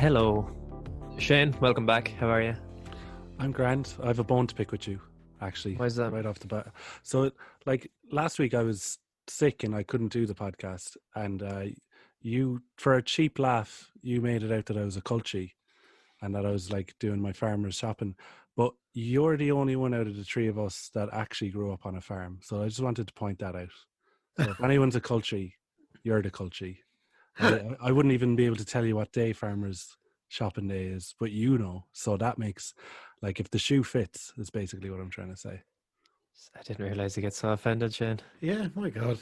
Hello. Shane, welcome back. How are you? I'm grand. I have a bone to pick with you, actually. Why is that? Right off the bat. So, last week I was sick and I couldn't do the podcast. And you, for a cheap laugh, you made it out that I was a culture and that I was doing my farmer's shopping. But you're the only one out of the three of us that actually grew up on a farm. So I just wanted to point that out. So if anyone's a culture, you're the culture. I wouldn't even be able to tell you what day farmers shopping day is, but you know. So that makes, if the shoe fits, is basically what I'm trying to say. I didn't realize you get so offended, Shane. Yeah, my God.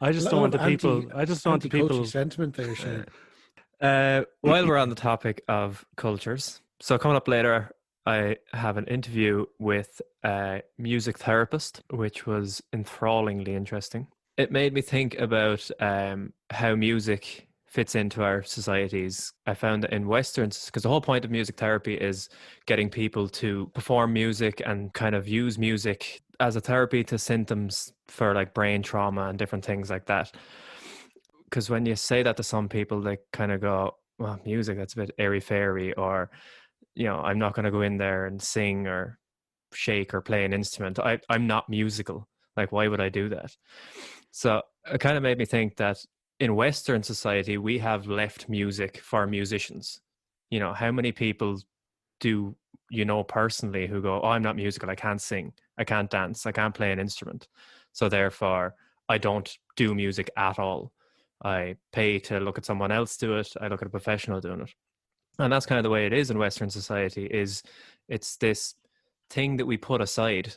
I just don't want the people. I just don't want the people. Sentiment there, Shane. While we're on the topic of cultures, so coming up later, I have an interview with a music therapist, which was enthrallingly interesting. It made me think about how music fits into our societies. I found that in Westerns, because the whole point of music therapy is getting people to perform music and kind of use music as a therapy to symptoms for brain trauma and different things like that. Because when you say that to some people, they kind of go, well, music, that's a bit airy-fairy, or, I'm not going to go in there and sing or shake or play an instrument. I'm not musical. Why would I do that? So it kind of made me think that in Western society, we have left music for musicians. How many people do you know personally who go, oh, I'm not musical, I can't sing, I can't dance, I can't play an instrument, so therefore I don't do music at all. I pay to look at someone else do it, I look at a professional doing it. And that's kind of the way it is in Western society, is it's this thing that we put aside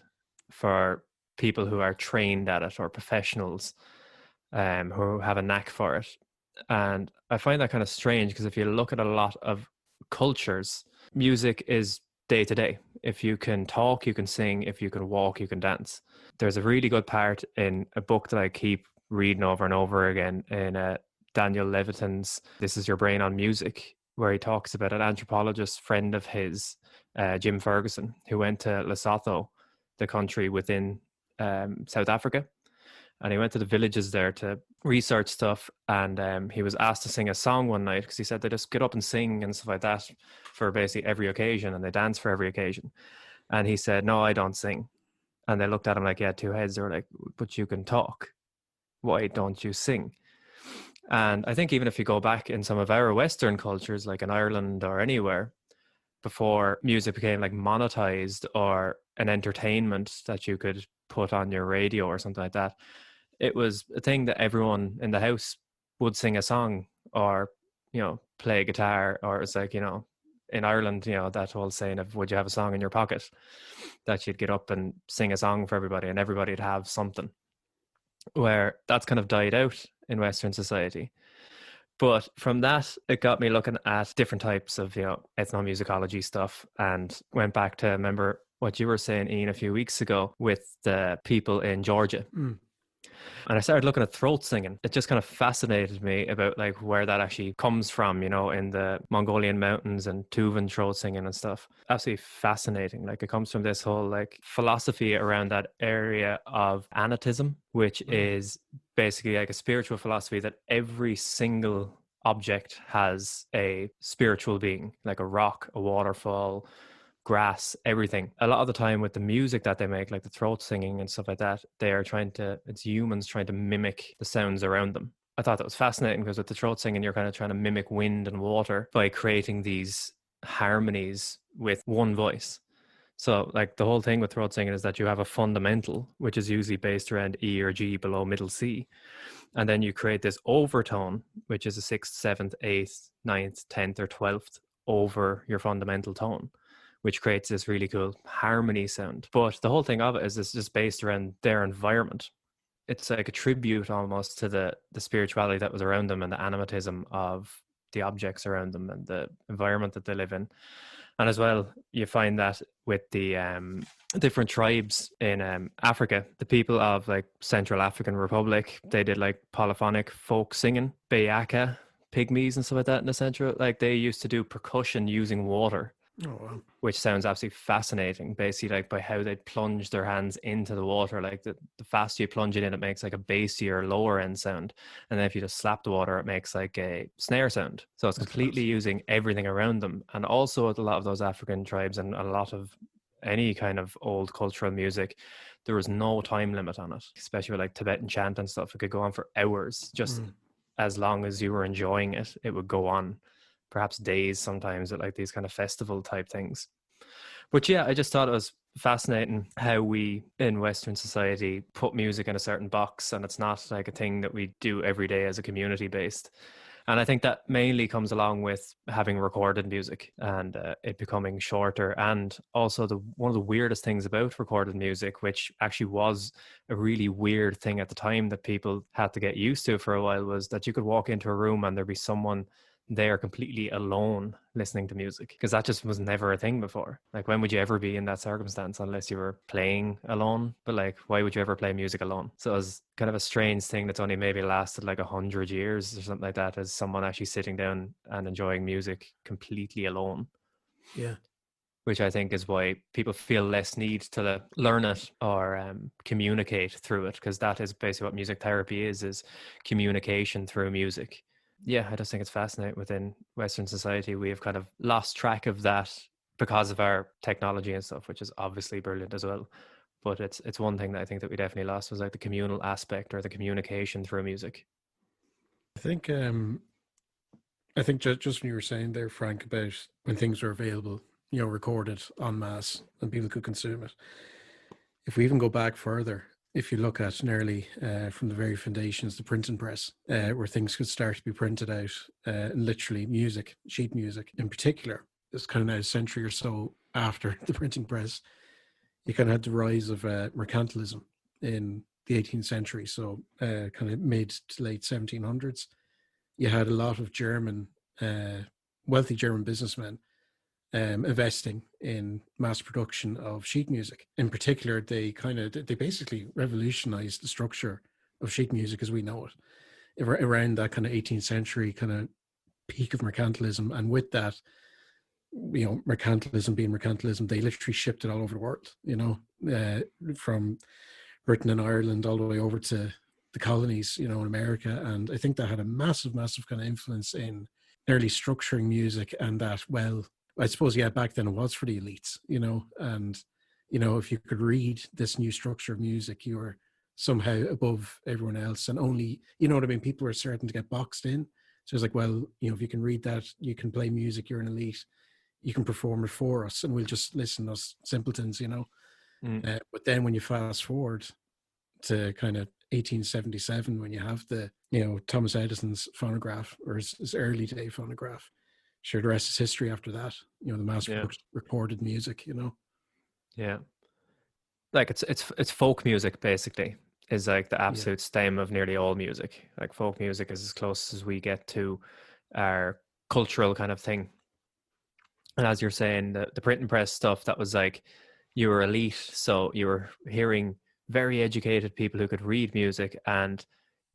for people who are trained at it or professionals who have a knack for it. And I find that kind of strange, because if you look at a lot of cultures, music is day to day. If you can talk, you can sing. If you can walk, you can dance. There's a really good part in a book that I keep reading over and over again in Daniel Levitin's This Is Your Brain on Music, where he talks about an anthropologist friend of his, Jim Ferguson, who went to Lesotho, the country within South Africa. And he went to the villages there to research stuff. And he was asked to sing a song one night, because he said they just get up and sing and stuff like that for basically every occasion, and they dance for every occasion. And he said, no, I don't sing. And they looked at him like he had two heads. They were like, but you can talk. Why don't you sing? And I think even if you go back in some of our Western cultures, like in Ireland or anywhere, before music became monetized or an entertainment that you could put on your radio or something like that, it was a thing that everyone in the house would sing a song or, play a guitar. Or it's in Ireland, that whole saying of, would you have a song in your pocket? That you'd get up and sing a song for everybody and everybody'd have something. Where that's kind of died out in Western society. But from that, it got me looking at different types of, ethnomusicology stuff, and went back to remember what you were saying, Ian, a few weeks ago with the people in Georgia. And I started looking at throat singing. It just kind of fascinated me about where that actually comes from, in the Mongolian mountains and Tuvan throat singing and stuff. Absolutely fascinating. It comes from this whole philosophy around that area of anatism, which is basically a spiritual philosophy that every single object has a spiritual being, like a rock, a waterfall, grass, everything. A lot of the time with the music that they make, like the throat singing and stuff like that, it's humans trying to mimic the sounds around them. I thought that was fascinating, because with the throat singing, you're kind of trying to mimic wind and water by creating these harmonies with one voice. So the whole thing with throat singing is that you have a fundamental, which is usually based around E or G below middle C. And then you create this overtone, which is a 6th, 7th, 8th, 9th, 10th, or 12th over your fundamental tone, which creates this really cool harmony sound. But the whole thing of it is it's just based around their environment. It's like a tribute almost to the spirituality that was around them and the animatism of the objects around them and the environment that they live in. And as well, you find that with the different tribes in Africa, the people of Central African Republic, they did polyphonic folk singing, Bayaka, pygmies and stuff like that in the central. They used to do percussion using water. Oh, wow. which sounds absolutely fascinating. Basically, like by how they plunge their hands into the water. Like the faster you plunge it in, it makes like a bassier, lower end sound. And then if you just slap the water, it makes like a snare sound. So it's That's completely class. using everything around them. And also with a lot of those African tribes and a lot of any kind of old cultural music, there was no time limit on it, especially with like Tibetan chant and stuff. It could go on for hours, just as long as you were enjoying it, it would go on, perhaps days sometimes, at like these kind of festival type things. But yeah, I just thought it was fascinating how we in Western society put music in a certain box, and it's not like a thing that we do every day as a community based. And I think that mainly comes along with having recorded music and it becoming shorter. And also one of the weirdest things about recorded music, which actually was a really weird thing at the time that people had to get used to for a while, was that you could walk into a room and there'd be someone there completely alone listening to music, because that just was never a thing before. Like, when would you ever be in that circumstance unless you were playing alone? But like, why would you ever play music alone? So it was kind of a strange thing that's only maybe lasted like 100 years or something like that, as someone actually sitting down and enjoying music completely alone. Yeah. Which I think is why people feel less need to learn it or communicate through it, because that is basically what music therapy is communication through music. Yeah, I just think it's fascinating. Within Western society, we have kind of lost track of that because of our technology and stuff, which is obviously brilliant as well. But it's one thing that I think that we definitely lost, was like the communal aspect or the communication through music. I think just when you were saying there, Frank, about when things were available, recorded en masse and people could consume it. If we even go back further, if you look at nearly from the very foundations, the printing press, where things could start to be printed out, and literally music, sheet music in particular, it's kind of now a century or so after the printing press, you kind of had the rise of mercantilism in the 18th century. So kind of mid to late 1700s, you had a lot of wealthy German businessmen investing in mass production of sheet music. In particular, they basically revolutionized the structure of sheet music as we know it around that kind of 18th century kind of peak of mercantilism. And with that, mercantilism being mercantilism, they literally shipped it all over the world, from Britain and Ireland all the way over to the colonies, in America. And I think that had a massive, massive kind of influence in early structuring music. And that, well, I suppose, yeah, back then it was for the elites, and, if you could read this new structure of music, you were somehow above everyone else. And only, what I mean? People were starting to get boxed in. So it's like, well, if you can read that, you can play music, you're an elite, you can perform it for us, and we'll just listen, us simpletons, But then when you fast forward to kind of 1877, when you have the, Thomas Edison's phonograph, or his early day phonograph, sure, the rest is history after that. The mass recorded music. Yeah, like it's folk music basically is like the absolute stem of nearly all music. Like, folk music is as close as we get to our cultural kind of thing. And as you're saying, the printing press stuff, that was like, you were elite, so you were hearing very educated people who could read music, and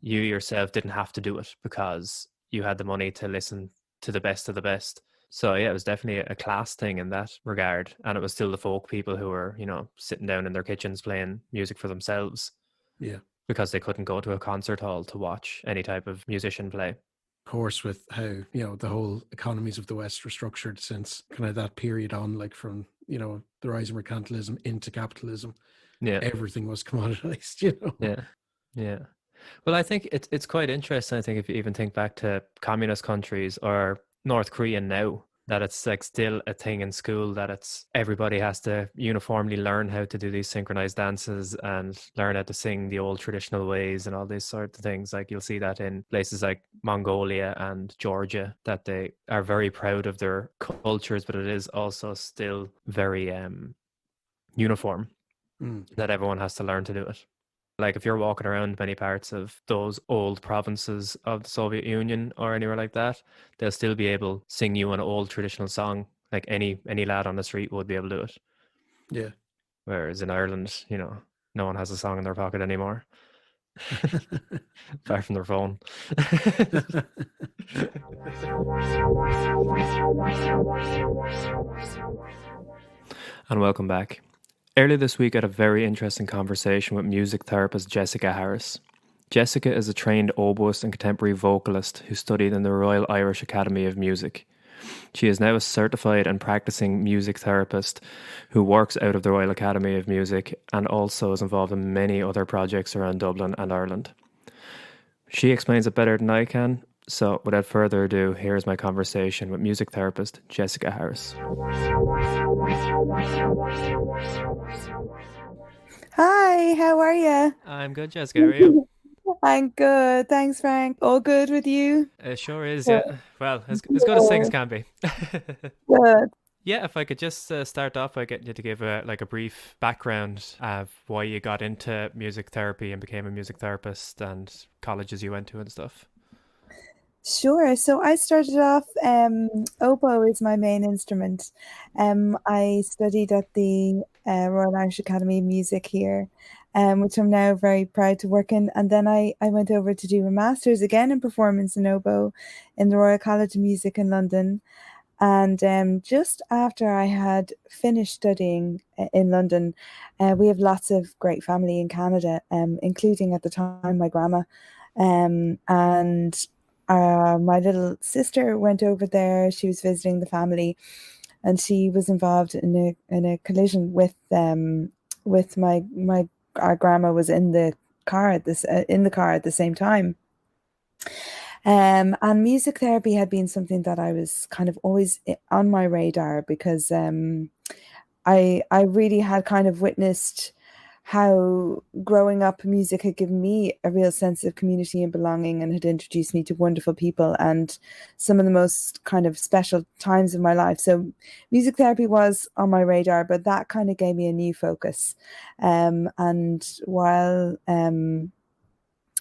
you yourself didn't have to do it because you had the money to listen to the best of the best. So yeah, it was definitely a class thing in that regard. And it was still the folk people who were, sitting down in their kitchens playing music for themselves. Yeah. Because they couldn't go to a concert hall to watch any type of musician play. Of course, with how, the whole economies of the West were structured since kind of that period on, like from, the rise of mercantilism into capitalism. Yeah. Everything was commoditized, Yeah. Yeah. Well, I think it's quite interesting. I think if you even think back to communist countries or North Korea now, that it's like still a thing in school, that it's everybody has to uniformly learn how to do these synchronized dances and learn how to sing the old traditional ways and all these sorts of things. Like, you'll see that in places like Mongolia and Georgia, that they are very proud of their cultures, but it is also still very uniform, that everyone has to learn to do it. Like, if you're walking around many parts of those old provinces of the Soviet Union or anywhere like that, they'll still be able to sing you an old traditional song. Like, any lad on the street would be able to do it. Yeah. Whereas in Ireland, no one has a song in their pocket anymore. Apart from their phone. And welcome back. Earlier this week, I had a very interesting conversation with music therapist Jessica Harris. Jessica is a trained oboist and contemporary vocalist who studied in the Royal Irish Academy of Music. She is now a certified and practicing music therapist who works out of the Royal Academy of Music and also is involved in many other projects around Dublin and Ireland. She explains it better than I can, so without further ado, here's my conversation with music therapist Jessica Harris. Hi, how are you? I'm good, Jessica. How are you? I'm good. Thanks, Frank. All good with you? It sure is, yeah. Well, as good as things can be. Good. Yeah, if I could just start off by getting you to give a brief background of why you got into music therapy and became a music therapist and colleges you went to and stuff. Sure. So I started off, oboe is my main instrument. I studied at the Royal Irish Academy of Music here, which I'm now very proud to work in. And then I went over to do a master's again in performance in oboe in the Royal College of Music in London. And just after I had finished studying in London, we have lots of great family in Canada, including at the time my grandma. And my little sister went over there. She was visiting the family, and she was involved in a collision with our grandma was in the car at the same time. And music therapy had been something that I was kind of always on my radar because I really had kind of witnessed how growing up music had given me a real sense of community and belonging and had introduced me to wonderful people and some of the most kind of special times of my life. So music therapy was on my radar, but that kind of gave me a new focus. And while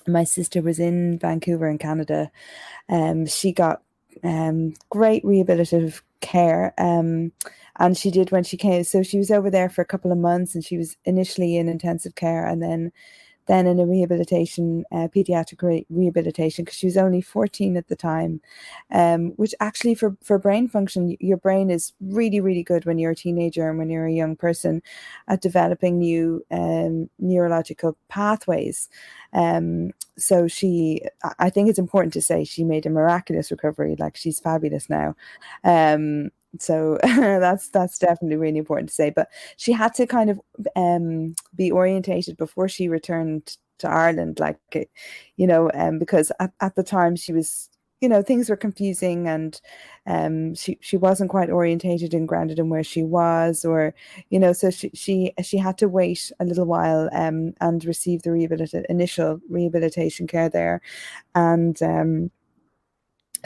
my sister was in Vancouver in Canada, she got great rehabilitative care. And she did when she came. So she was over there for a couple of months, and she was initially in intensive care and then in a rehabilitation, pediatric rehabilitation, because she was only 14 at the time, which actually for brain function, your brain is really, really good when you're a teenager and when you're a young person at developing new neurological pathways. So I think it's important to say she made a miraculous recovery. Like, she's fabulous now. So that's definitely really important to say. But she had to kind of be orientated before she returned to Ireland, because at the time she was, things were confusing, and she wasn't quite orientated and grounded in where she was, or so she had to wait a little while and receive the initial rehabilitation care there, and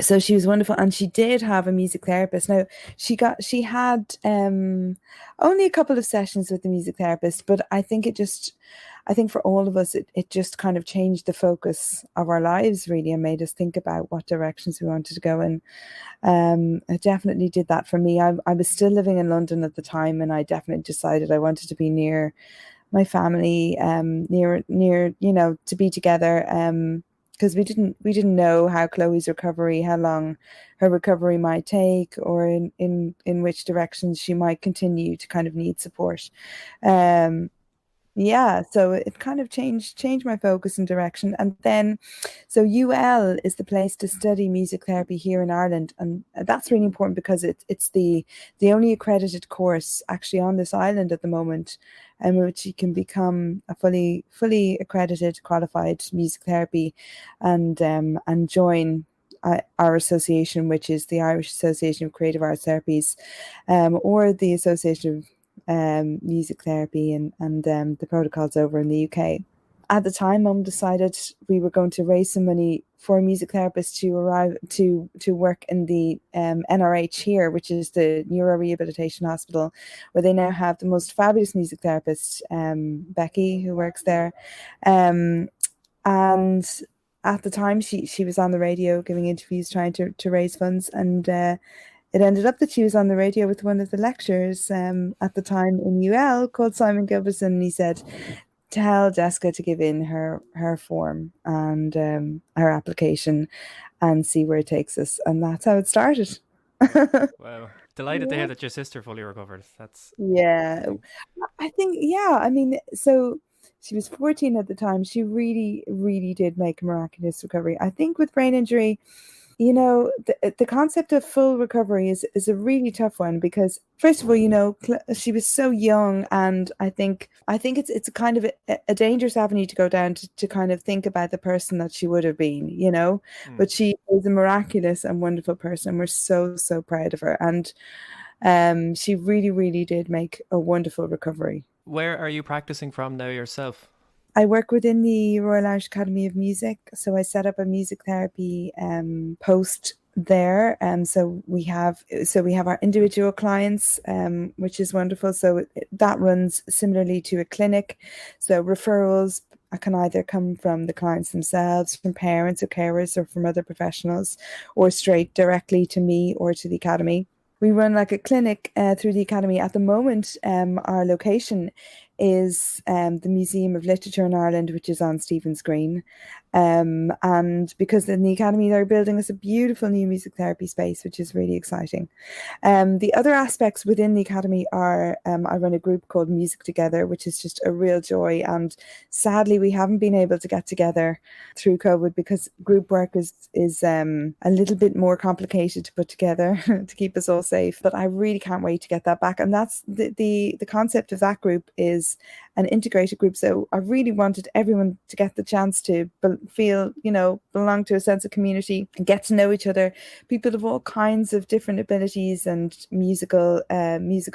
so she was wonderful, and she did have a music therapist. Now she had only a couple of sessions with the music therapist, but I think for all of us, it just kind of changed the focus of our lives, really, and made us think about what directions we wanted to go in. It definitely did that for me. I was still living in London at the time, and I definitely decided I wanted to be near my family, near to be together. Because we didn't know how Chloe's recovery, how long her recovery might take, or in which directions she might continue to kind of need support. So it kind of changed my focus and direction. And then, so UL is the place to study music therapy here in Ireland, and that's really important because it's the only accredited course actually on this island at the moment, in which you can become a fully accredited, qualified music therapy, and join our association, which is the Irish Association of Creative Arts Therapies, or the Association of Music Therapy, and the protocols over in the UK. At the time, Mum decided we were going to raise some money for a music therapist to arrive to work in the NRH here, which is the Neuro Rehabilitation Hospital, where they now have the most fabulous music therapist, Becky, who works there. And at the time, she was on the radio giving interviews, trying to raise funds, and it ended up that she was on the radio with one of the lecturers at the time in UL, called Simon Gilbertson, and he said, tell Jessica to give in her form and her application and see where it takes us. And that's how it started. Wow. delighted to hear that your sister fully recovered. That's Yeah, I think, yeah, I mean, so she was 14 at the time. She really, really did make a miraculous recovery. I think with brain injury, the concept of full recovery is a really tough one because, first of all, she was so young, and I think it's a kind of a dangerous avenue to go down to kind of think about the person that she would have been, But she is a miraculous and wonderful person. We're so, so proud of her, and she really, really did make a wonderful recovery. Where are you practicing from now yourself? I work within the Royal Irish Academy of Music, so I set up a music therapy post there. So we have our individual clients, which is wonderful. So that runs similarly to a clinic. So referrals can either come from the clients themselves, from parents or carers, or from other professionals, or straight directly to me or to the academy. We run like a clinic through the academy. At the moment, our location is the Museum of Literature in Ireland, which is on Stephen's Green. And because in the academy, they're building us a beautiful new music therapy space, which is really exciting. The other aspects within the academy are I run a group called Music Together, which is just a real joy. And sadly, we haven't been able to get together through COVID because group work is a little bit more complicated to put together to keep us all safe. But I really can't wait to get that back. And that's the concept of that group is an integrated group. So I really wanted everyone to get the chance to feel, belong to a sense of community and get to know each other. People of all kinds of different abilities and musical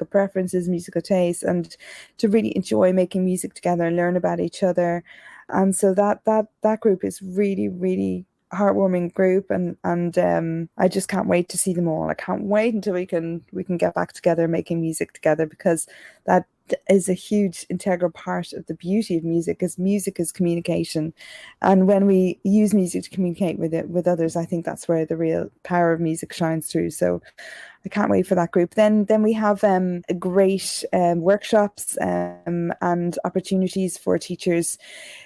preferences, musical tastes, and to really enjoy making music together and learn about each other. And so that group is really, really heartwarming group, and I just can't wait to see them all. I can't wait until we can get back together making music together, because that is a huge integral part of the beauty of music, because music is communication, and when we use music to communicate with others, I think that's where the real power of music shines through. So I can't wait for that group. Then we have great workshops and opportunities for teachers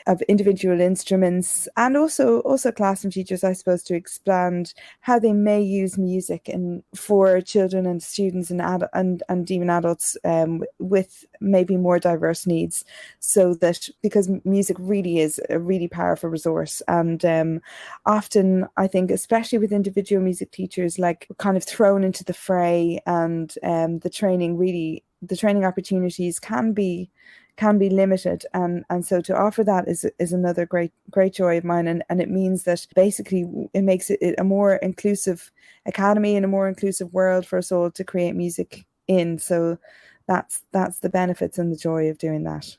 of individual instruments, and also classroom teachers, I suppose, to expand how they may use music for children and students and even adults with maybe more diverse needs. So that, because music really is a really powerful resource, and often I think, especially with individual music teachers, like kind of thrown into the fray, and the training opportunities can be limited, and so to offer that is another great joy of mine, and it means that basically it makes it a more inclusive academy and a more inclusive world for us all to create music in. So that's the benefits and the joy of doing that.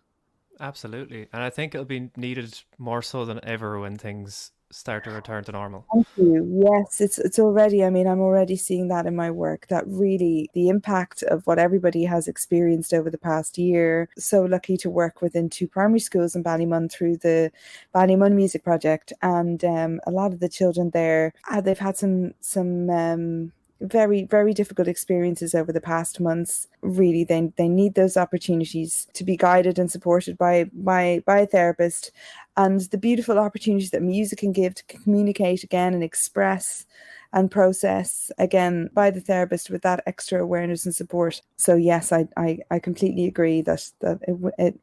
Absolutely. And I think it'll be needed more so than ever when things start to return to normal. Thank you. Yes, it's already, I'm already seeing that in my work, that really the impact of what everybody has experienced over the past year. So lucky to work within 2 primary schools in Ballymun through the Ballymun Music Project, and a lot of the children there, they've had some very, very difficult experiences over the past months. Really, they need those opportunities to be guided and supported by a therapist, and the beautiful opportunities that music can give to communicate again and express and process again by the therapist with that extra awareness and support. So yes, I completely agree that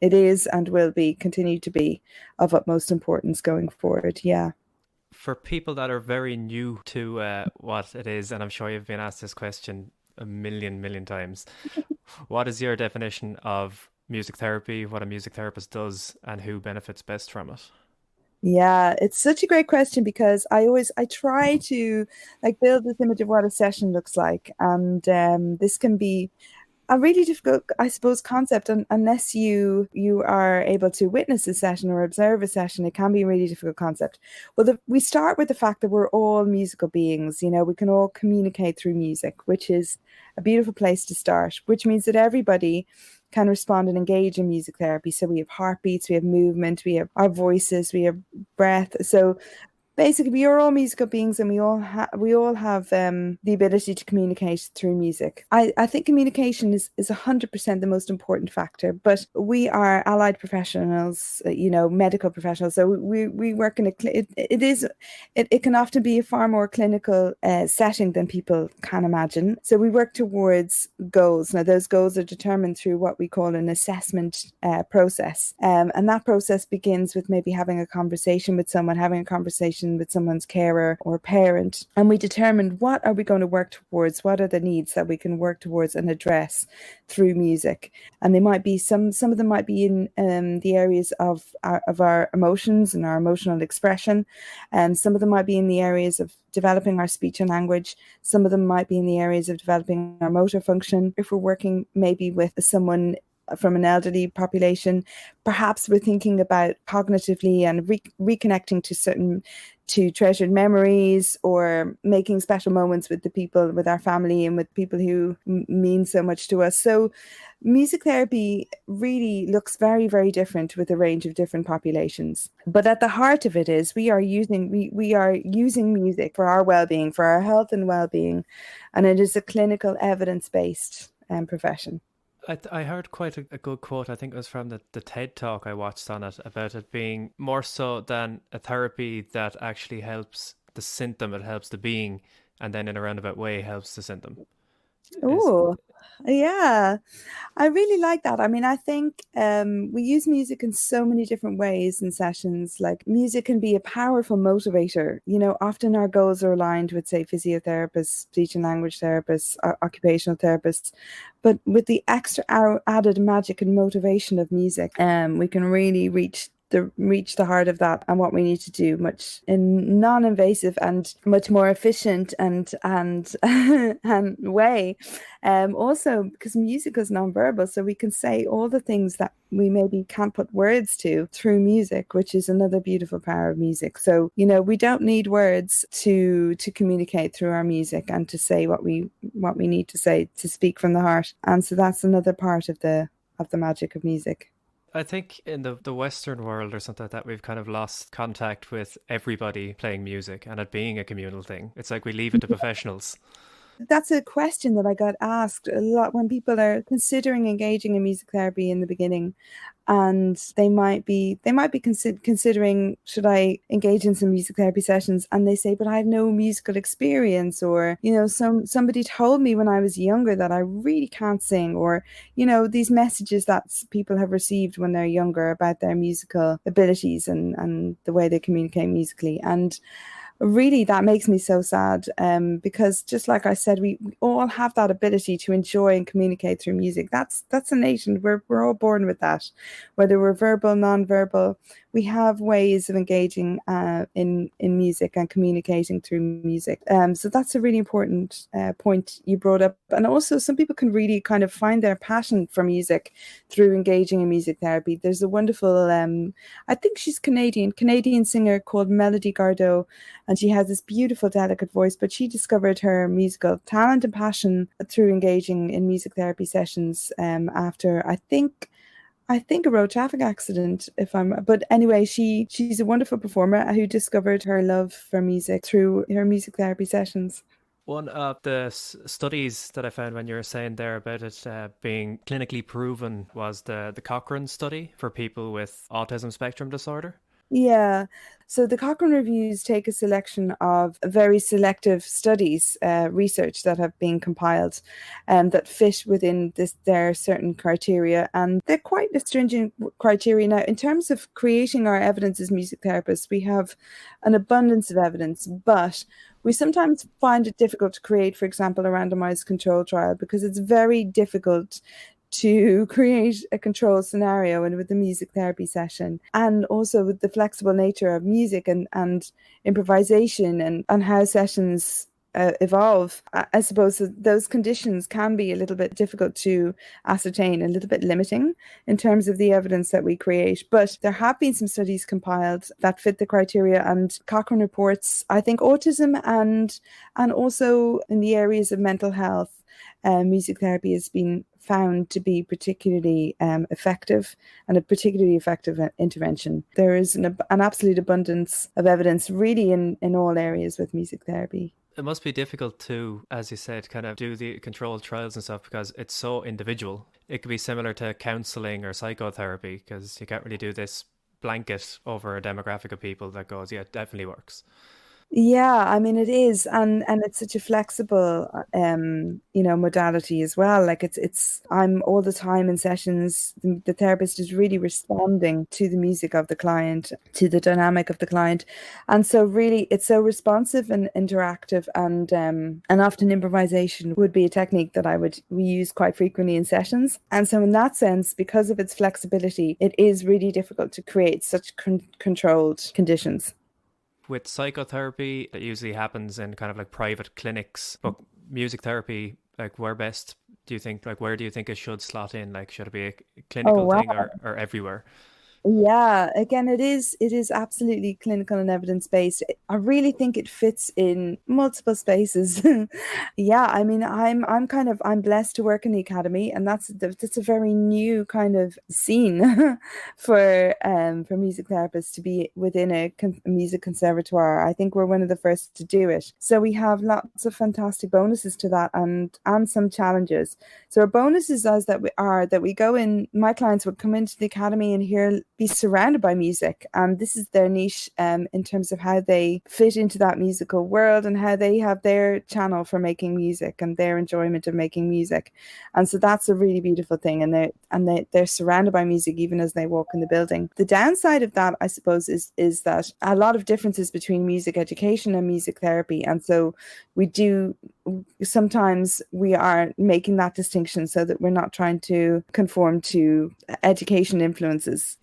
it is and will continue to be of utmost importance going forward. Yeah. For people that are very new to what it is, and I'm sure you've been asked this question a million times, what is your definition of music therapy, what a music therapist does, and who benefits best from it? Yeah, it's such a great question, because I try to build this image of what a session looks like, and this can be a really difficult, I suppose, concept, and unless you are able to witness a session or observe a session, it can be a really difficult concept. Well, we start with the fact that we're all musical beings. We can all communicate through music, which is a beautiful place to start, which means that everybody can respond and engage in music therapy. So we have heartbeats, we have movement, we have our voices, we have breath. So basically we are all musical beings, and we all have the ability to communicate through music. I think communication is 100% the most important factor, but we are allied professionals, medical professionals, so we work in it can often be a far more clinical setting than people can imagine. So we work towards goals. Now those goals are determined through what we call an assessment process, and that process begins with maybe having a conversation with someone, having a conversation with someone's carer or parent, and we determine what are we going to work towards, what are the needs that we can work towards and address through music. And they might be some of them might be in the areas of our emotions and our emotional expression, and some of them might be in the areas of developing our speech and language. Some of them might be in the areas of developing our motor function. If we're working maybe with someone from an elderly population, perhaps we're thinking about cognitively and reconnecting to treasured memories, or making special moments with the people, with our family and with people who mean so much to us. So music therapy really looks very, very different with a range of different populations. But at the heart of it is we are using music for our well-being, for our health and well-being, and it is a clinical evidence-based profession. I heard quite a good quote. I think it was from the TED talk I watched on it, about it being more so than a therapy that actually helps the symptom, it helps the being, and then in a roundabout way helps the symptom. Oh, yeah. I really like that. I mean, I think we use music in so many different ways in sessions. Like, music can be a powerful motivator. Often our goals are aligned with, say, physiotherapists, speech and language therapists, occupational therapists. But with the extra added magic and motivation of music, we can really reach the heart of that and what we need to do much in non-invasive and much more efficient and way. Also, because music is non-verbal, so we can say all the things that we maybe can't put words to through music, which is another beautiful power of music. So we don't need words to communicate through our music and to say what we need to say, to speak from the heart. And so that's another part of the magic of music. I think in the Western world or something like that, we've kind of lost contact with everybody playing music and it being a communal thing. It's like we leave it to professionals. That's a question that I got asked a lot when people are considering engaging in music therapy in the beginning, and they might be considering, should I engage in some music therapy sessions? And they say, but I have no musical experience, or somebody told me when I was younger that I really can't sing, or these messages that people have received when they're younger about their musical abilities and the way they communicate musically. And really, that makes me so sad, because just like I said, we all have that ability to enjoy and communicate through music. That's innate, and we're all born with that, whether we're verbal, non-verbal. We have ways of engaging in music and communicating through music. So that's a really important point you brought up. And also, some people can really kind of find their passion for music through engaging in music therapy. There's a wonderful, I think she's Canadian singer called Melody Gardot, and she has this beautiful, delicate voice, but she discovered her musical talent and passion through engaging in music therapy sessions after, I think a road traffic accident, but anyway, she's a wonderful performer who discovered her love for music through her music therapy sessions. One of the studies that I found when you were saying there about it being clinically proven was the Cochrane Study for people with autism spectrum disorder. Yeah. So the Cochrane reviews take a selection of very selective studies, research that have been compiled that fit within their certain criteria. And they're quite a stringent criteria. Now, in terms of creating our evidence as music therapists, we have an abundance of evidence, but we sometimes find it difficult to create, for example, a randomized control trial, because it's very difficult to create a control scenario and with the music therapy session, and also with the flexible nature of music and improvisation and how sessions evolve. I suppose those conditions can be a little bit difficult to ascertain, a little bit limiting in terms of the evidence that we create. But there have been some studies compiled that fit the criteria, and Cochrane reports, I think, autism and also in the areas of mental health, music therapy has been found to be particularly effective, and a particularly effective intervention. There is an absolute abundance of evidence really in all areas with music therapy. It must be difficult to, as you said, kind of do the controlled trials and stuff because it's so individual. It could be similar to counselling or psychotherapy because you can't really do this blanket over a demographic of people that goes, yeah, it definitely works. Yeah, I mean it is, and it's such a flexible, modality as well. Like I'm all the time in sessions. The therapist is really responding to the music of the client, to the dynamic of the client, and so really it's so responsive and interactive, and often improvisation would be a technique that we use quite frequently in sessions. And so in that sense, because of its flexibility, it is really difficult to create such controlled conditions. With psychotherapy, it usually happens in kind of like private clinics, but music therapy, like where do you think it should slot in? Like, should it be a clinical thing or everywhere? Yeah, again, it is absolutely clinical and evidence-based. I really think it fits in multiple spaces. Yeah, I mean, I'm blessed to work in the academy, and that's a very new kind of scene for music therapists to be within a music conservatoire. I think we're one of the first to do it. So we have lots of fantastic bonuses to that, and some challenges. So our bonuses is that we go in. My clients would come into the academy and be surrounded by music, and this is their niche in terms of how they fit into that musical world and how they have their channel for making music and their enjoyment of making music. And so that's a really beautiful thing, and they're surrounded by music even as they walk in the building. The downside of that, I suppose, is that a lot of differences between music education and music therapy, and so sometimes we are making that distinction so that we're not trying to conform to education influences.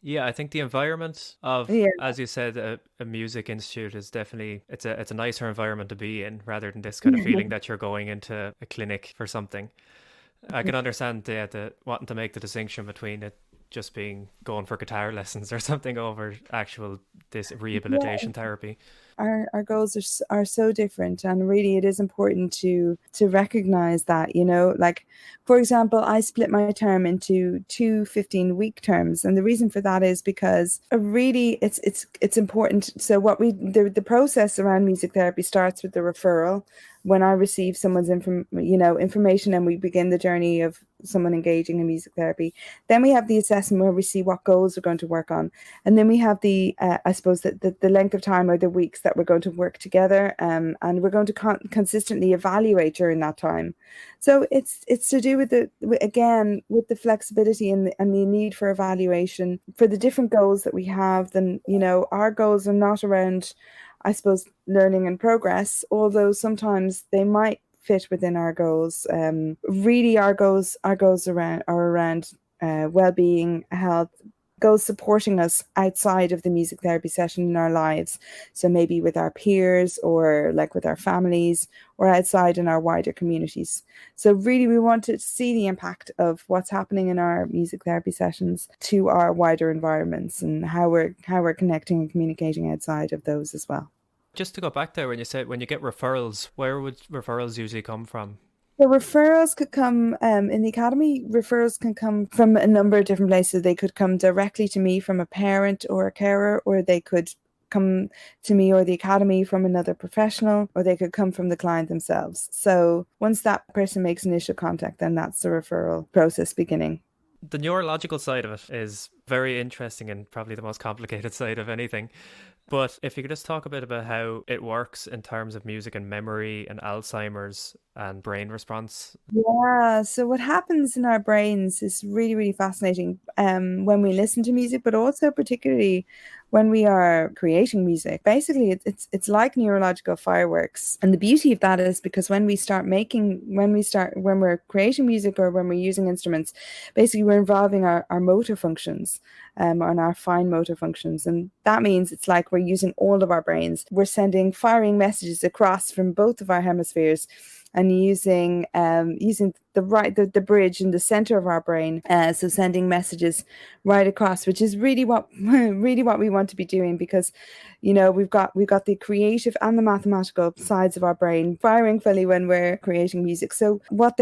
Yeah, I think the environment of, as you said, a music institute is definitely, it's a nicer environment to be in rather than this kind of feeling that you're going into a clinic for something. I can understand the wanting to make the distinction between it just being going for guitar lessons or something over this rehabilitation therapy. Our goals are so different, and really it is important to recognize that, like, for example, I split my term into 2 15-week terms, and the reason for that is because really it's important. So the process around music therapy starts with the referral. When I receive someone's information and we begin the journey of someone engaging in music therapy, then we have the assessment where we see what goals we're going to work on, and then we have the length of time or the weeks that we're going to work together, and we're going to consistently evaluate during that time. So it's to do with the flexibility and the need for evaluation for the different goals that we have. Then our goals are not around, I suppose, learning and progress, although sometimes they might fit within our goals. Really, our goals are around well-being, health, goals supporting us outside of the music therapy session in our lives. So maybe with our peers, or like with our families, or outside in our wider communities. So really, we want to see the impact of what's happening in our music therapy sessions to our wider environments, and how we're connecting and communicating outside of those as well. Just to go back there, when you said when you get referrals, where would referrals usually come from? The referrals could come in the academy. Referrals can come from a number of different places. They could come directly to me from a parent or a carer, or they could come to me or the academy from another professional, or they could come from the client themselves. So once that person makes initial contact, then that's the referral process beginning. The neurological side of it is very interesting and probably the most complicated side of anything. But if you could just talk a bit about how it works in terms of music and memory and Alzheimer's and brain response. Yeah, so what happens in our brains is really, really fascinating when we listen to music, but also particularly when we are creating music. Basically, it's like neurological fireworks. And the beauty of that is because when we're creating music or when we're using instruments, basically we're involving our motor functions and our fine motor functions. And that means it's like we're using all of our brains. We're sending firing messages across from both of our hemispheres. and using the bridge in the center of our brain, so sending messages right across, which is really what we want to be doing, because we've got the creative and the mathematical sides of our brain firing fully when we're creating music. So what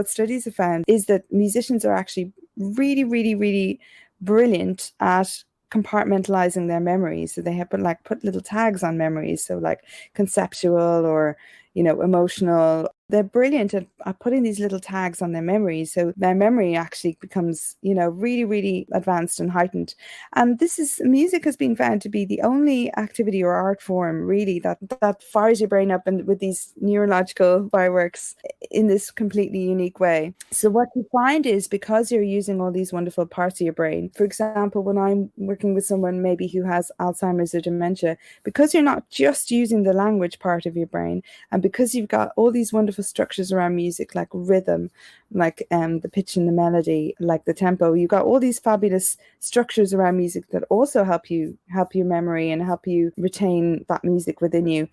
studies have found, is that musicians are actually really, really, really brilliant at compartmentalizing their memories. So they have put little tags on memories, so like conceptual or emotional. They're brilliant at putting these little tags on their memories, so their memory actually becomes really, really advanced and heightened. And music has been found to be the only activity or art form really that fires your brain up and with these neurological fireworks in this completely unique way. So what you find is, because you're using all these wonderful parts of your brain, for example, when I'm working with someone maybe who has Alzheimer's or dementia, because you're not just using the language part of your brain, and because you've got all these wonderful structures around music, like rhythm, like the pitch and the melody, like the tempo, you've got all these fabulous structures around music that also help your memory and help you retain that music within you.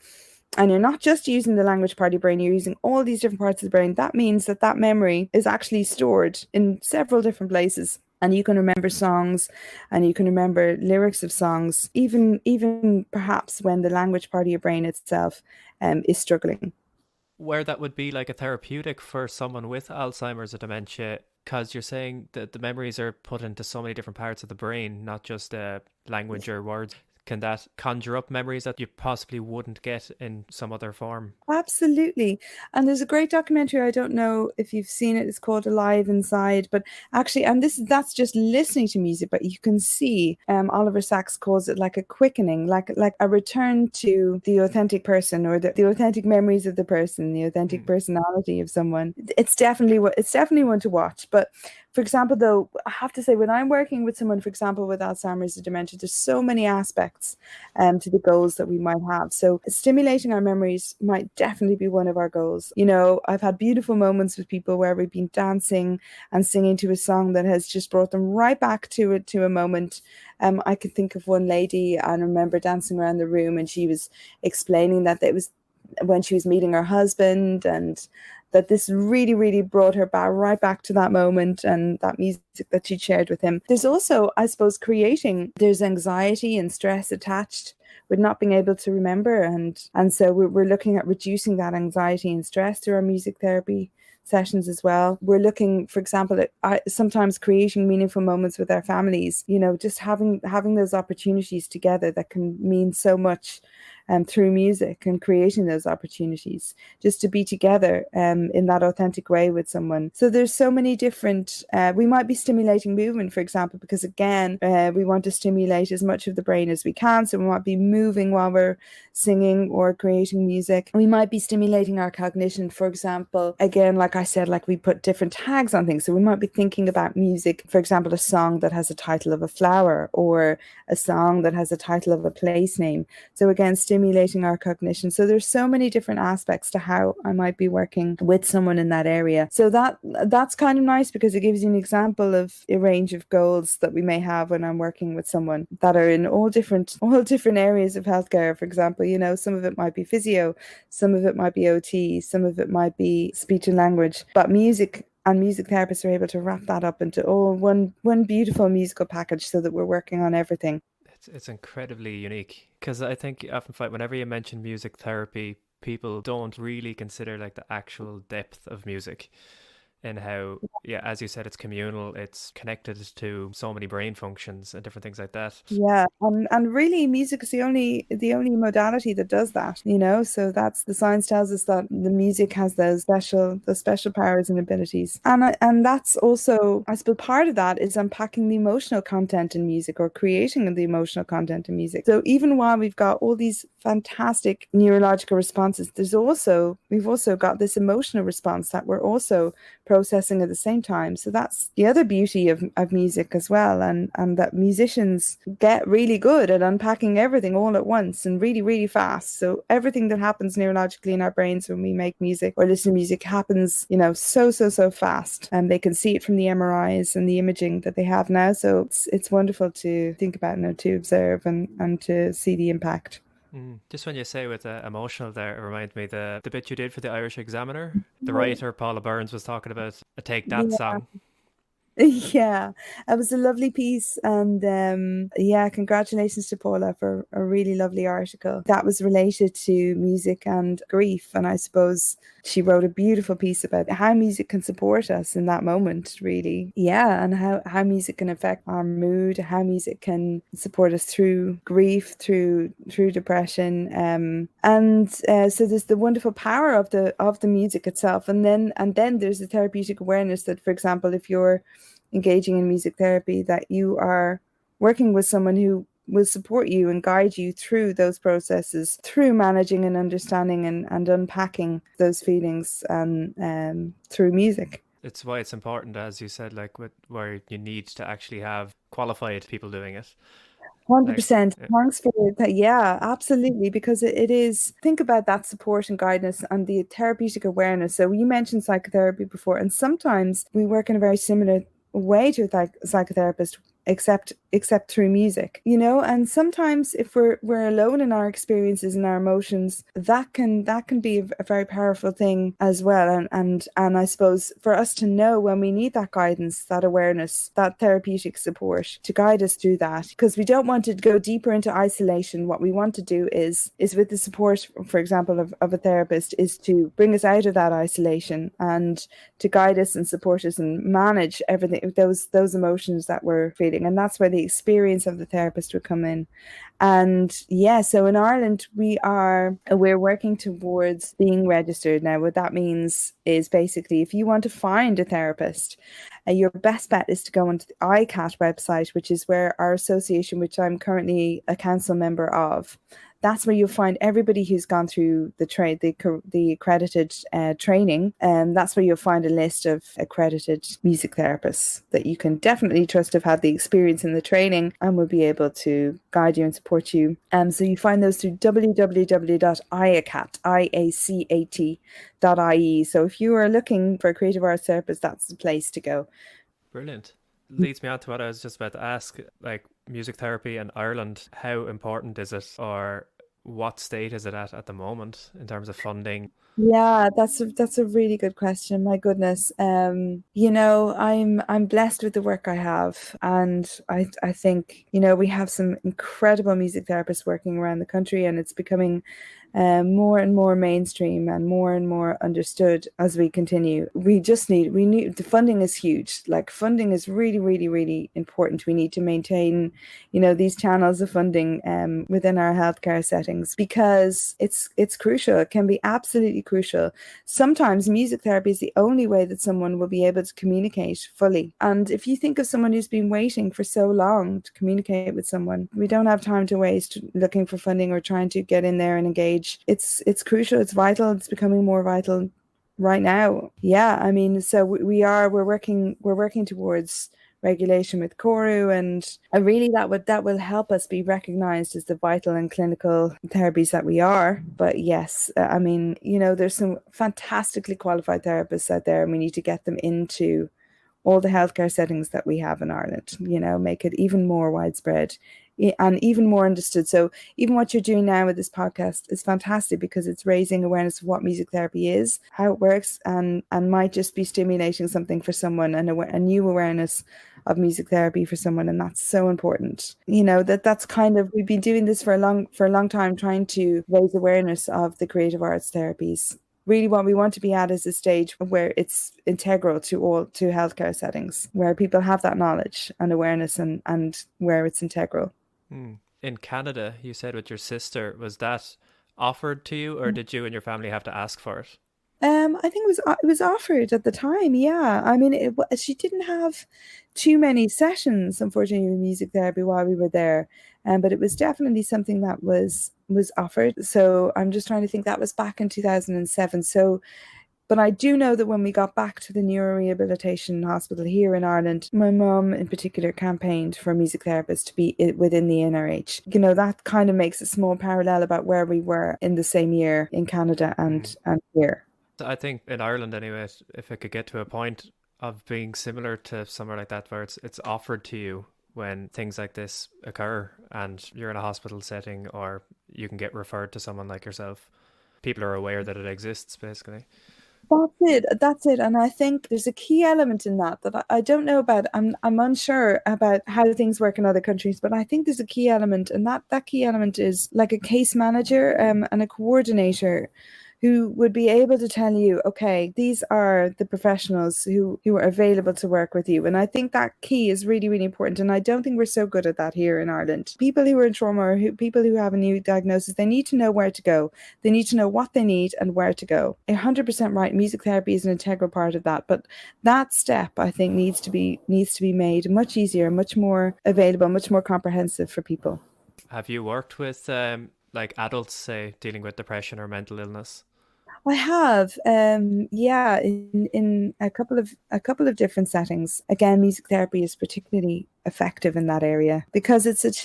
And you're not just using the language part of your brain, you're using all these different parts of the brain. That means that memory is actually stored in several different places. And you can remember songs, and you can remember lyrics of songs, even perhaps when the language part of your brain itself is struggling. Where that would be like a therapeutic for someone with Alzheimer's or dementia, because you're saying that the memories are put into so many different parts of the brain, not just language or words. Can that conjure up memories that you possibly wouldn't get in some other form? Absolutely. And there's a great documentary, I don't know if you've seen it, it's called Alive Inside, but actually, and that's just listening to music, but you can see Oliver Sacks calls it like a quickening, like a return to the authentic person, or the authentic memories of the person, the authentic personality of someone. It's definitely one to watch. But for example, though, I have to say, when I'm working with someone, for example, with Alzheimer's or dementia, there's so many aspects to the goals that we might have. So stimulating our memories might definitely be one of our goals. I've had beautiful moments with people where we've been dancing and singing to a song that has just brought them right back to a moment. I could think of one lady, and I remember dancing around the room, and she was explaining that it was when she was meeting her husband, and that this really, really brought her right back to that moment and that music that she shared with him. There's also, I suppose, there's anxiety and stress attached with not being able to remember. And so we're looking at reducing that anxiety and stress through our music therapy sessions as well. We're looking, for example, at sometimes creating meaningful moments with our families, just having those opportunities together that can mean so much through music, and creating those opportunities just to be together in that authentic way with someone. So there's so many different, we might be stimulating movement, for example, because again, we want to stimulate as much of the brain as we can. So we might be moving while we're singing or creating music. We might be stimulating our cognition, for example. Again, like I said, like we put different tags on things. So we might be thinking about music, for example, a song that has a title of a flower, or a song that has a title of a place name. So again, stimulating our cognition. So there's so many different aspects to how I might be working with someone in that area. So that's kind of nice, because it gives you an example of a range of goals that we may have when I'm working with someone that are in all different areas of healthcare. For example, some of it might be physio, some of it might be OT, some of it might be speech and language, but music and music therapists are able to wrap that up into one beautiful musical package, so that we're working on everything. It's incredibly unique, because I think you often find whenever you mention music therapy, people don't really consider like the actual depth of music, and how, as you said, it's communal, it's connected to so many brain functions and different things like that. Yeah, and really, music is the only modality that does that. So that's, the science tells us that the music has those special powers and abilities, and that's also, I suppose, part of that is unpacking the emotional content in music, or creating the emotional content in music. So even while we've got all these fantastic neurological responses, we've also got this emotional response that we're also processing at the same time. So that's the other beauty of music as well, and that musicians get really good at unpacking everything all at once and really, really fast. So everything that happens neurologically in our brains when we make music or listen to music happens, so fast, and they can see it from the MRIs and the imaging that they have now. So it's wonderful to think about, to observe and to see the impact. Just when you say with emotional there, it reminds me the bit you did for the Irish Examiner. The writer, Paula Burns, was talking about a Take That Yeah. song. Yeah, it was a lovely piece, and yeah, congratulations to Paula for a really lovely article that was related to music and grief. And I suppose she wrote a beautiful piece about how music can support us in that moment, really. Yeah, and how music can affect our mood, how music can support us through grief, through depression, so there's the wonderful power of the music itself, and then there's the therapeutic awareness that, for example, if you're engaging in music therapy, that you are working with someone who will support you and guide you through those processes, through managing and understanding and unpacking those feelings through music. It's why it's important, as you said, like where you need to actually have qualified people doing it. 100%. Thanks for that. Yeah, absolutely. Because it is, think about that support and guidance and the therapeutic awareness. So you mentioned psychotherapy before, and sometimes we work in a very similar way to a psychotherapist, except through music, and sometimes if we're alone in our experiences and our emotions, that can be a very powerful thing as well. And I suppose for us to know when we need that guidance, that awareness, that therapeutic support to guide us through that, because we don't want to go deeper into isolation. What we want to do is with the support, for example, of a therapist, is to bring us out of that isolation and to guide us and support us and manage everything, those emotions that we're feeling. And that's where the experience of the therapist would come in. And yeah, so in Ireland, we're working towards being registered. Now, what that means is basically, if you want to find a therapist, your best bet is to go onto the ICAT website, which is where our association, which I'm currently a council member of, that's where you'll find everybody who's gone through the accredited training. And that's where you'll find a list of accredited music therapists that you can definitely trust have had the experience in the training and will be able to guide you and support you. So you find those through www.iacat.ie. So if you are looking for a creative arts therapist, that's the place to go. Brilliant. Leads me on to what I was just about to ask, like music therapy in Ireland, how important is it, or what state is it at the moment in terms of funding? Yeah, that's a really good question. My goodness. I'm blessed with the work I have, and I think, we have some incredible music therapists working around the country, and it's becoming more and more mainstream and more understood as we continue. We need the funding is huge. Like, funding is really, really, really important. We need to maintain, these channels of funding within our healthcare settings, because it's crucial. It can be absolutely crucial. Sometimes music therapy is the only way that someone will be able to communicate fully. And if you think of someone who's been waiting for so long to communicate with someone, we don't have time to waste looking for funding or trying to get in there and engage. It's crucial. It's vital. It's becoming more vital right now. Yeah, I mean, so we're working towards regulation with CORU, and really that will help us be recognized as the vital and clinical therapies that we are. But yes, I mean, there's some fantastically qualified therapists out there, and we need to get them into all the healthcare settings that we have in Ireland, make it even more widespread and even more understood. So even what you're doing now with this podcast is fantastic, because it's raising awareness of what music therapy is, how it works, and might just be stimulating something for someone, and a new awareness of music therapy for someone. And that's so important. That's kind of, we've been doing this for a long time, trying to raise awareness of the creative arts therapies. Really, what we want to be at is a stage where it's integral to healthcare settings, where people have that knowledge and awareness, and where it's integral. In Canada, you said with your sister, was that offered to you, or did you and your family have to ask for it? I think it was offered at the time. Yeah, I mean, she didn't have too many sessions, unfortunately, with music therapy while we were there, but it was definitely something that was offered. So I'm just trying to think. That was back in 2007. So, but I do know that when we got back to the neurorehabilitation hospital here in Ireland, my mum in particular campaigned for a music therapist to be within the NRH. That kind of makes a small parallel about where we were in the same year in Canada and here. I think in Ireland anyway, if it could get to a point of being similar to somewhere like that, where it's offered to you when things like this occur and you're in a hospital setting, or you can get referred to someone like yourself. People are aware that it exists, basically. That's it. And I think there's a key element in that I don't know about. I'm unsure about how things work in other countries, but I think there's a key element, and that key element is like a case manager and a coordinator who would be able to tell you, okay, these are the professionals who are available to work with you. And I think that key is really, really important. And I don't think we're so good at that here in Ireland. People who are in trauma, or people who have a new diagnosis, they need to know where to go. They need to know what they need and where to go. 100% right. Music therapy is an integral part of that. But that step, I think, needs to be made much easier, much more available, much more comprehensive for people. Have you worked with like adults, say, dealing with depression or mental illness? I have, in a couple of different settings. Again, music therapy is particularly effective in that area because it's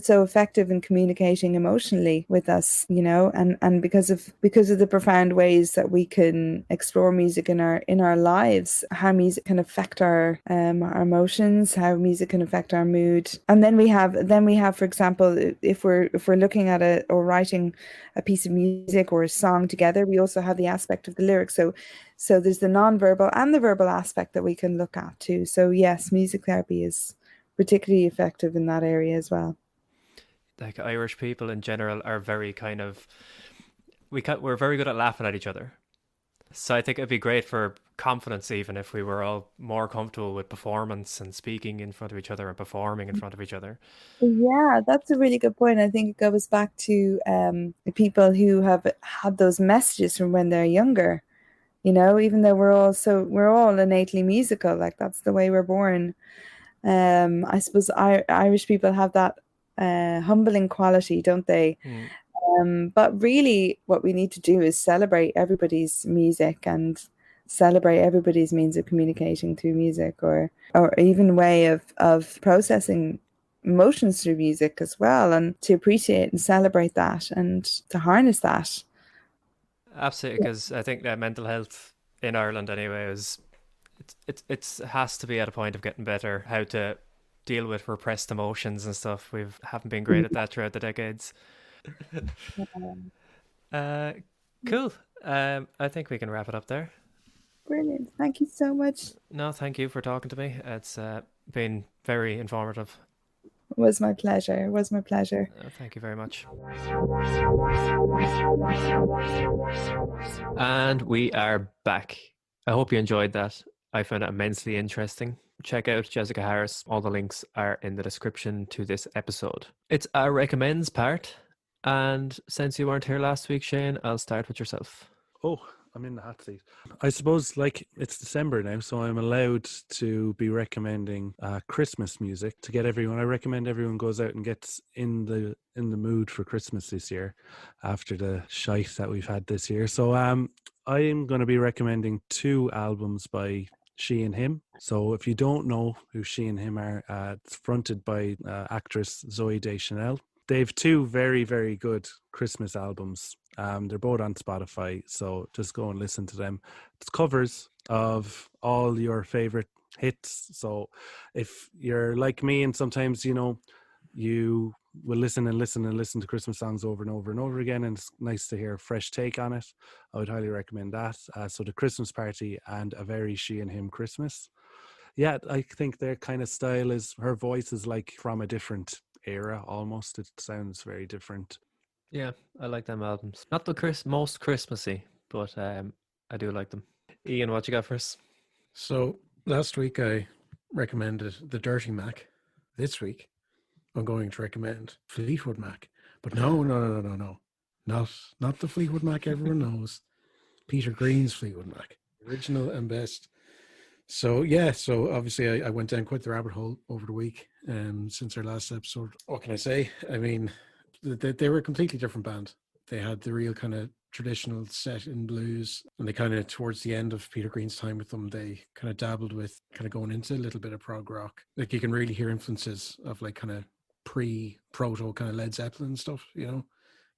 so effective in communicating emotionally with us, and because of the profound ways that we can explore music in our lives, how music can affect our emotions, how music can affect our mood. And then we have, for example, if we're looking at or writing a piece of music or a song together, we also have the aspect of the lyrics. So there's the non-verbal and the verbal aspect that we can look at too. So yes, music therapy is particularly effective in that area as well. Like Irish people in general are very kind of, we're very good at laughing at each other. So I think it'd be great for confidence, even if we were all more comfortable with performance and speaking in front of each other and performing in front of each other. Yeah, that's a really good point. I think it goes back to the people who have had those messages from when they're younger. Even though we're all innately musical, like that's the way we're born. I suppose Irish people have that humbling quality, don't they? But really what we need to do is celebrate everybody's music and celebrate everybody's means of communicating through music, or even way of processing emotions through music as well, and to appreciate and celebrate that and to harness that. Absolutely, because I think that mental health in Ireland anyway is it has to be at a point of getting better, how to deal with repressed emotions and stuff. We haven't been great at that throughout the decades. Cool. I think we can wrap it up there. Brilliant. Thank you so much. No, thank you for talking to me. It's been very informative. It was my pleasure. Thank you very much. And we are back. I hope you enjoyed that. I found it immensely interesting. Check out Jessica Harris. All the links are in the description to this episode. It's our recommends part. And since you weren't here last week, Shane, I'll start with yourself. Oh, I'm in the hot seat. I suppose, like, it's December now, so I'm allowed to be recommending Christmas music to get everyone. I recommend everyone goes out and gets in the mood for Christmas this year after the shite that we've had this year. So I'm going to be recommending 2 albums by She and Him. So if you don't know who She and Him are, it's fronted by actress Zooey Deschanel. They have 2 very, very good Christmas albums. They're both on Spotify, so just go and listen to them. It's covers of all your favorite hits. So if you're like me and sometimes, you will listen to Christmas songs over and over and over again, and it's nice to hear a fresh take on it, I would highly recommend that. So The Christmas Party and A Very She and Him Christmas. Yeah, I think their kind of style is, her voice is like from a different era almost. It sounds very different. Yeah, I like them albums. Not the most Christmassy, but I do like them. Ian, what you got for us? So last week I recommended the Dirty Mac. This week I'm going to recommend Fleetwood Mac. But no. Not the Fleetwood Mac everyone knows. Peter Green's Fleetwood Mac. Original and best. So obviously I went down quite the rabbit hole over the week since our last episode. What can I say? I mean, they were a completely different band. They had the real kind of traditional set in blues, and they kind of, towards the end of Peter Green's time with them, they kind of dabbled with kind of going into a little bit of prog rock. Like, you can really hear influences of like kind of proto kind of Led Zeppelin stuff,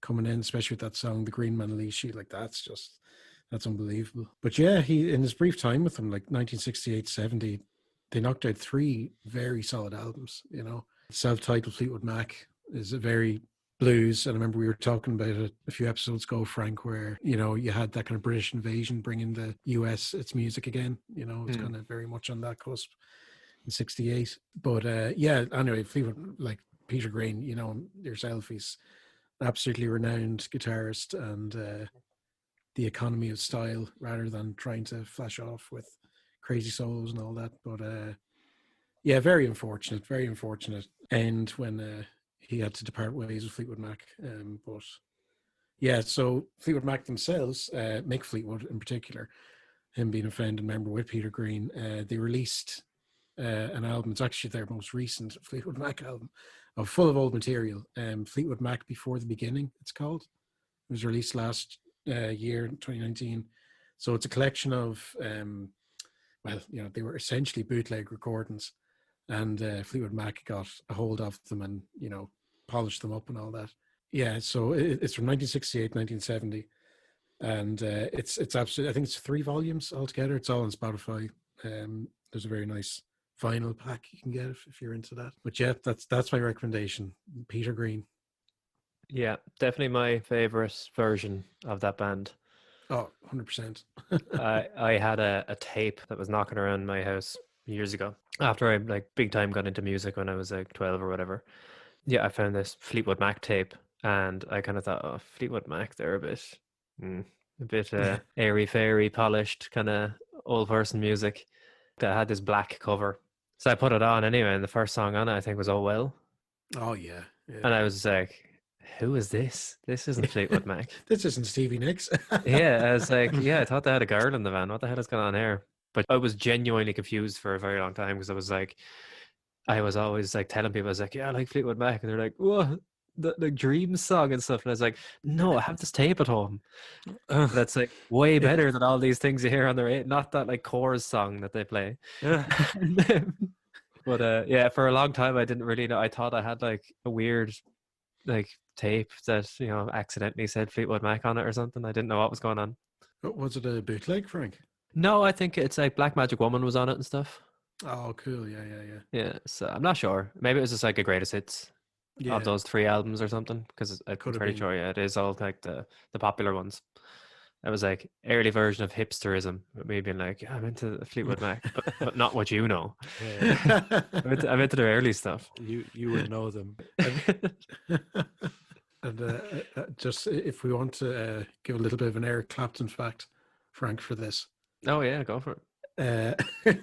coming in, especially with that song, The Green Man Leashy. Like, that's unbelievable. But yeah, he, in his brief time with them, like 1968-70, they knocked out 3 very solid albums. Self-titled Fleetwood Mac is a very blues. And I remember we were talking about it a few episodes ago, Frank, where, you know, you had that kind of British invasion bringing the US its music again. You know, it's kind of very much on that cusp in 68. But yeah, anyway, Fleetwood, like Peter Green, you know, yourself, he's absolutely renowned guitarist, and the economy of style rather than trying to flash off with crazy solos and all that. But yeah, very unfortunate end when he had to depart ways with Fleetwood Mac. But yeah, so Fleetwood Mac themselves, Mick Fleetwood in particular, him being a friend and member with Peter Green, they released an album. It's actually their most recent Fleetwood Mac album, full of old material. Fleetwood Mac Before the Beginning, it's called. It was released last year, 2019. So it's a collection of, well, you know, they were essentially bootleg recordings, and Fleetwood Mac got a hold of them and, you know, polished them up and all that. Yeah, so it's from 1968, 1970, and it's absolutely, I think it's 3 volumes altogether. It's all on Spotify. There's a very nice vinyl pack you can get if you're into that. But yeah, that's my recommendation, Peter Green. Yeah, definitely my favorite version of that band. Oh, 100%. I had a tape that was knocking around my house years ago after I like big time got into music when I was like 12 or whatever. Yeah, I found this Fleetwood Mac tape, and I kind of thought, oh, Fleetwood Mac, they're a bit airy fairy polished kind of old person music. That had this black cover, so I put it on anyway, and the first song on it I think was "Oh Well." Oh yeah. And I was like, who is this? This isn't Fleetwood Mac. This isn't Stevie Nicks. Yeah, I was like, yeah, I thought they had a girl in the van. What the hell is going on here? But I was genuinely confused for a very long time, because I was like, I was always like telling people, I was like, yeah, I like Fleetwood Mac, and they're like, what? The Dreams song and stuff, and I was like, no, I have this tape at home that's like way better than all these things you hear on the radio. Not that like coarse song that they play. But yeah, for a long time I didn't really know. I thought I had like a weird like tape that, you know, accidentally said Fleetwood Mac on it or something. I didn't know what was going on. Was it a bootleg, Frank? No, I think it's like Black Magic Woman was on it and stuff. Oh, cool. Yeah. Yeah, so I'm not sure. Maybe it was just like a greatest hits of those 3 albums or something, because I'm pretty sure, yeah, it is all like the popular ones. It was like early version of hipsterism, with me being like, yeah, I'm into Fleetwood Mac, but not what you know. Yeah. I'm into their early stuff. You would know them. And just if we want to give a little bit of an Eric Clapton fact, Frank, for this. Oh yeah, go for it. It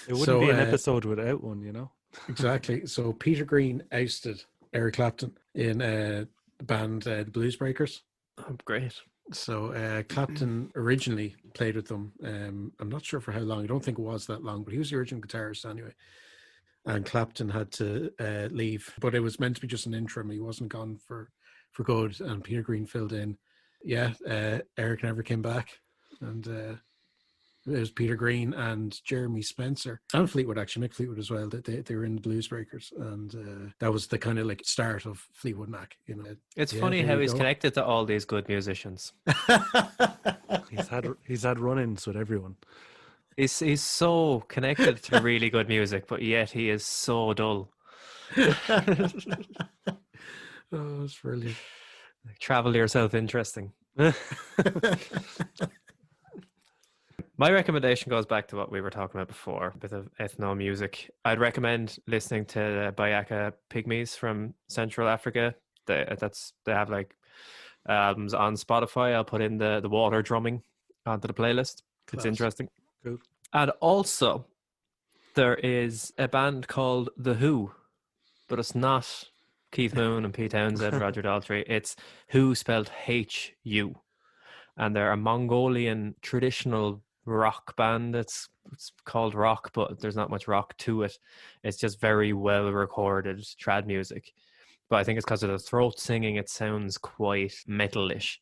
wouldn't be an episode without one, you know. Exactly. So Peter Green ousted Eric Clapton in the band the Blues Breakers. Oh, great. So Clapton originally played with them. I'm not sure for how long. I don't think it was that long, but he was the original guitarist anyway. And Clapton had to leave, but it was meant to be just an interim. He wasn't gone for good, and Peter Green filled in. Yeah, Eric never came back, and it was Peter Green and Jeremy Spencer and Fleetwood, actually, Mick Fleetwood as well. They were in the Blues Breakers, and that was the kind of like start of Fleetwood Mac. You know, it's funny how he's connected to all these good musicians. He's had run-ins with everyone. He's so connected to really good music, but yet he is so dull. Oh, it's brilliant. Like, travel yourself interesting. My recommendation goes back to what we were talking about before, a bit of ethno music. I'd recommend listening to the Bayaka Pygmies from Central Africa. They have like albums on Spotify. I'll put in the water drumming onto the playlist. Class. It's interesting. Cool. And also, there is a band called The Who, but it's not Keith Moon and Pete Townsend and Roger Daltrey. It's Who spelled H-U. And they're a Mongolian traditional rock band. It's called rock, but there's not much rock to it. It's just very well recorded trad music. But I think it's because of the throat singing, it sounds quite metal-ish.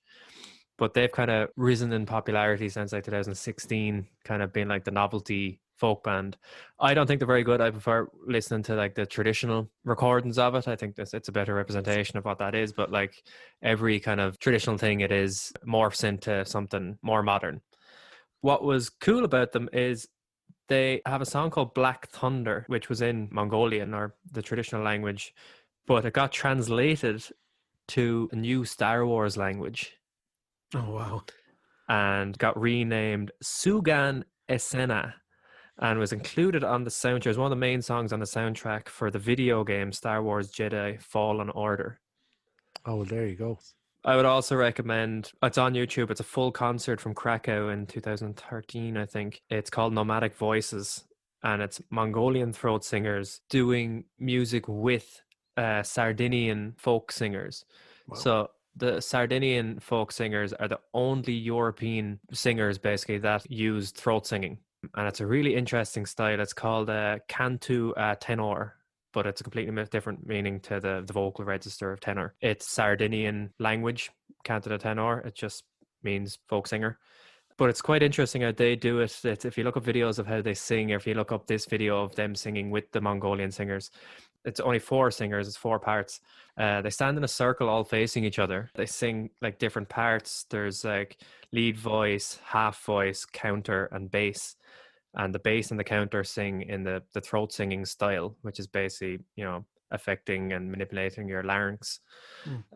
But they've kind of risen in popularity since like 2016, kind of being like the novelty folk band. I don't think they're very good. I prefer listening to like the traditional recordings of it. I think it's a better representation of what that is. But like every kind of traditional thing, it is morphs into something more modern. What was cool about them is they have a song called Black Thunder, which was in Mongolian or the traditional language, but it got translated to a new Star Wars language Oh, wow. and got renamed Sugan Esena and was included on the soundtrack. It was one of the main songs on the soundtrack for the video game Star Wars Jedi Fallen Order. Oh, well, there you go. I would also recommend, it's on YouTube, it's a full concert from Krakow in 2013, I think. It's called Nomadic Voices, and it's Mongolian throat singers doing music with Sardinian folk singers. Wow. So the Sardinian folk singers are the only European singers, basically, that use throat singing. And it's a really interesting style. It's called cantu tenor, but it's a completely different meaning to the vocal register of tenor. It's Sardinian language, cantu tenor. It just means folk singer. But it's quite interesting how they do it. It's, if you look up videos of how they sing, or if you look up this video of them singing with the Mongolian singers, it's only 4 singers, it's 4 parts. They stand in a circle all facing each other. They sing like different parts. There's like lead voice, half voice, counter, and bass. And the bass and the counter sing in the throat singing style, which is basically, you know, affecting and manipulating your larynx.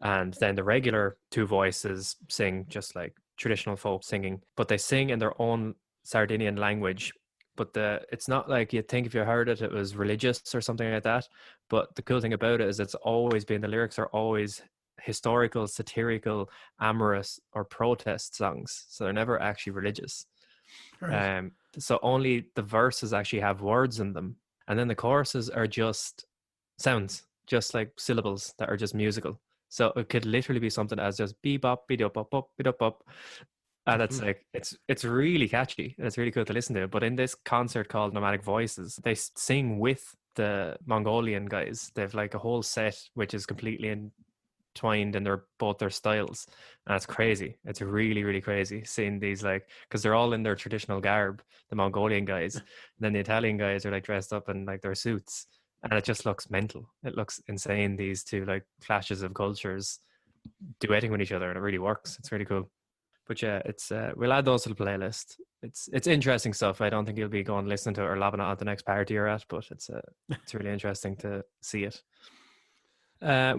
And then the regular 2 voices sing just like traditional folk singing, but they sing in their own Sardinian language. But it's not like you'd think if you heard it, it was religious or something like that. But the cool thing about it is it's always been, the lyrics are always historical, satirical, amorous, or protest songs. So they're never actually religious. Right. So only the verses actually have words in them. And then the choruses are just sounds, just like syllables that are just musical. So it could literally be something as just bebop, bidop, bop, bop, bidop, bop. And it's like, it's really catchy. And it's really cool to listen to. But in this concert called Nomadic Voices, they sing with the Mongolian guys. They have like a whole set which is completely entwined in both their styles. And it's crazy. It's really, really crazy seeing these, like, because they're all in their traditional garb, the Mongolian guys. And then the Italian guys are like dressed up in like their suits. And it just looks mental. It looks insane, these 2 like clashes of cultures duetting with each other, and it really works. It's really cool. But yeah, it's we'll add those to the playlist. It's interesting stuff. I don't think you'll be going listening to it or lobbing it at the next party you're at, but it's really interesting to see it.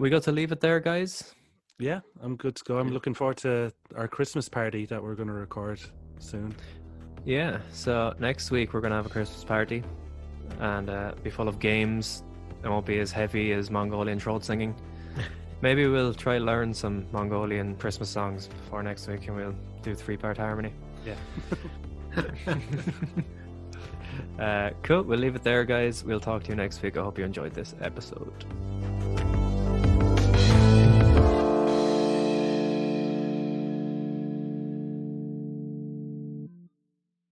We got to leave it there, guys. Yeah, I'm good to go. I'm looking forward to our Christmas party that we're going to record soon. Yeah, so next week we're going to have a Christmas party and be full of games. It won't be as heavy as Mongolian throat singing. Maybe we'll try to learn some Mongolian Christmas songs before next week, and we'll do 3-part harmony. Yeah. Cool. We'll leave it there, guys. We'll talk to you next week. I hope you enjoyed this episode.